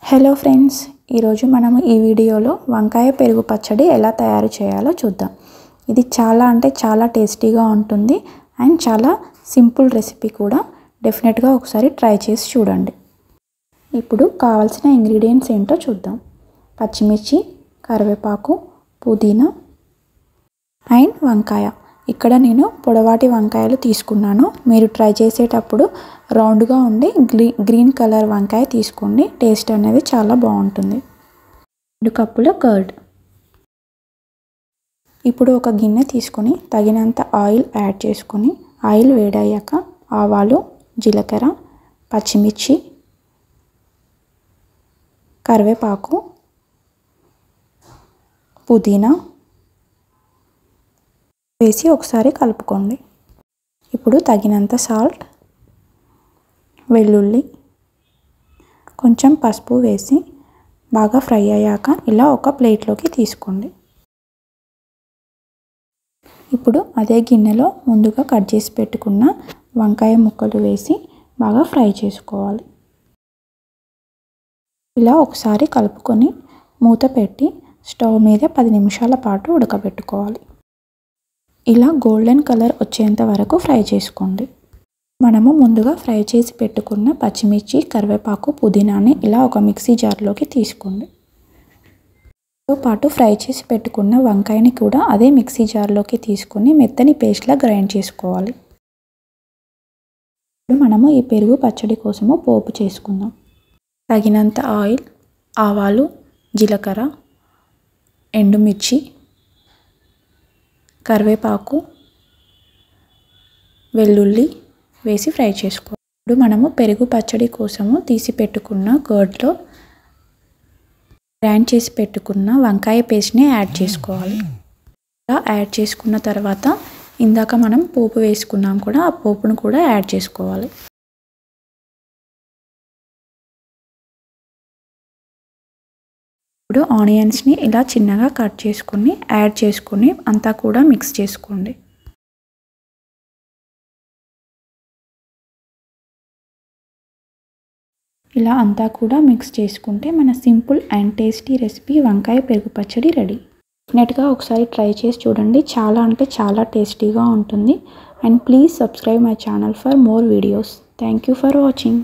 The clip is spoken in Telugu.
హలో ఫ్రెండ్స్, ఈరోజు మనము ఈ వీడియోలో వంకాయ పెరుగు పచ్చడి ఎలా తయారు చేయాలో చూద్దాం. ఇది చాలా టేస్టీగా ఉంటుంది అండ్ చాలా సింపుల్ రెసిపీ కూడా. డెఫినెట్గా ఒకసారి ట్రై చేసి చూడండి. ఇప్పుడు కావాల్సిన ఇంగ్రీడియంట్స్ ఏంటో చూద్దాం. పచ్చిమిర్చి, కరివేపాకు, పుదీనా అండ్ వంకాయ. ఇక్కడ నేను పొడవాటి వంకాయలు తీసుకున్నాను. మీరు ట్రై చేసేటప్పుడు రౌండ్గా ఉండి గ్రీన్ కలర్ వంకాయ తీసుకోండి. టేస్ట్ అనేది చాలా బాగుంటుంది. 2 కప్పుల కర్డ్. ఇప్పుడు ఒక గిన్నె తీసుకొని తగినంత ఆయిల్ యాడ్ చేసుకొని ఆయిల్ వేడయ్యాక ఆవాలు, జీలకర్ర, పచ్చిమిర్చి, కరివేపాకు, పుదీనా వేసి ఒకసారి కలుపుకోండి. ఇప్పుడు తగినంత సాల్ట్, వెల్లుల్లి, కొంచెం పసుపు వేసి బాగా ఫ్రై అయ్యాక ఇలా ఒక ప్లేట్లోకి తీసుకోండి. ఇప్పుడు అదే గిన్నెలో ముందుగా కట్ చేసి పెట్టుకున్న వంకాయ ముక్కలు వేసి బాగా ఫ్రై చేసుకోవాలి. ఇలా ఒకసారి కలుపుకొని మూత పెట్టి స్టవ్ మీద 10 నిమిషాల పాటు ఉడకబెట్టుకోవాలి. ఇలా గోల్డెన్ కలర్ వచ్చేంత వరకు ఫ్రై చేసుకోండి. మనము ముందుగా ఫ్రై చేసి పెట్టుకున్న పచ్చిమిర్చి, కరివేపాకు, పుదీనాని ఇలా ఒక మిక్సీ జార్లోకి తీసుకోండి. తో పాటు ఫ్రై చేసి పెట్టుకున్న వంకాయని కూడా అదే మిక్సీ జార్లోకి తీసుకొని మెత్తని పేస్ట్లా గ్రైండ్ చేసుకోవాలి. ఇప్పుడు మనము ఈ పెరుగు పచ్చడి కోసము పోపు చేసుకుందాం. తగినంత ఆయిల్, ఆవాలు, జీలకర్ర, ఎండుమిర్చి, కరివేపాకు, వెల్లుల్లి వేసి ఫ్రై చేసుకోవాలి. ఇప్పుడు మనము పెరుగు పచ్చడి కోసము తీసి పెట్టుకున్న కర్డ్లో గ్రైండ్ చేసి పెట్టుకున్న వంకాయ పేస్ట్ని యాడ్ చేసుకోవాలి. ఇలా యాడ్ చేసుకున్న తర్వాత ఇందాక మనం పోపు వేసుకున్నాం కూడా, ఆ పోపును కూడా యాడ్ చేసుకోవాలి. ఇప్పుడు ఆనియన్స్ని ఇలా చిన్నగా కట్ చేసుకొని యాడ్ చేసుకొని అంతా కూడా మిక్స్ చేసుకోండి. ఇలా అంతా కూడా మిక్స్ చేసుకుంటే మన సింపుల్ అండ్ టేస్టీ రెసిపీ వంకాయ పెరుగు పచ్చడి రెడీ. డెఫినెట్గా ఒకసారి ట్రై చేసి చూడండి. చాలా టేస్టీగా ఉంటుంది. And please subscribe my channel for more videos. Thank you for watching.